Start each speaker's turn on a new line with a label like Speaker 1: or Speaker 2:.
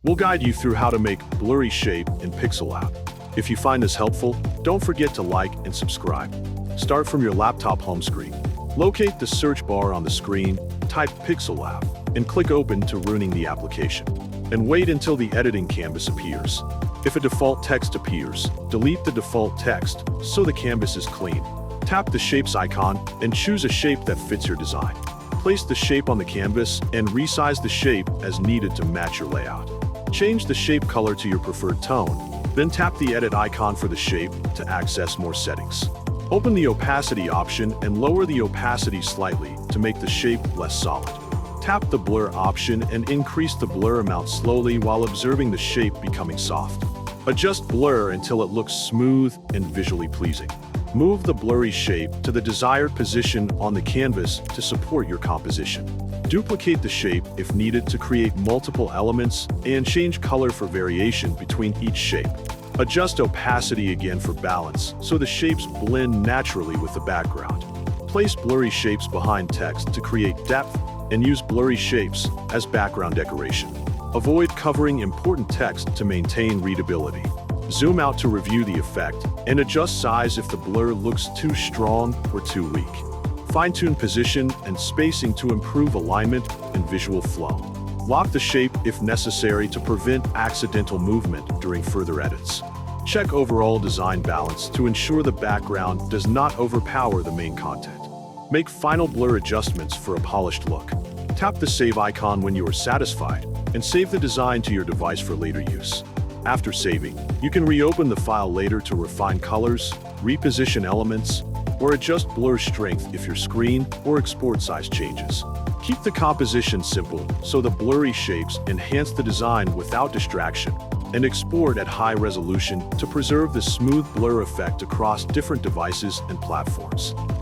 Speaker 1: We'll guide you through how to make blurry shape in Pixellab. If you find this helpful, don't forget to like and subscribe. Start from your laptop home screen. Locate the search bar on the screen, type Pixellab, and click Open to running the application. And wait until the editing canvas appears. If a default text appears, delete the default text so the canvas is clean. Tap the Shapes icon and choose a shape that fits your design. Place the shape on the canvas and resize the shape as needed to match your layout. Change the shape color to your preferred tone, then tap the Edit icon for the shape to access more settings. Open the opacity option and lower the opacity slightly to make the shape less solid. Tap the Blur option and increase the blur amount slowly while observing the shape becoming soft. Adjust blur until it looks smooth and visually pleasing. Move the blurry shape to the desired position on the canvas to support your composition. Duplicate the shape if needed to create multiple elements and change color for variation between each shape. Adjust opacity again for balance so the shapes blend naturally with the background. Place blurry shapes behind text to create depth and use blurry shapes as background decoration. Avoid covering important text to maintain readability. Zoom out to review the effect and adjust size if the blur looks too strong or too weak. Fine-tune position and spacing to improve alignment and visual flow. Lock the shape if necessary to prevent accidental movement during further edits. Check overall design balance to ensure the background does not overpower the main content. Make final blur adjustments for a polished look. Tap the Save icon when you are satisfied and save the design to your device for later use. After saving, you can reopen the file later to refine colors, reposition elements, or adjust blur strength if your screen or export size changes. Keep the composition simple so the blurry shapes enhance the design without distraction, and export at high resolution to preserve the smooth blur effect across different devices and platforms.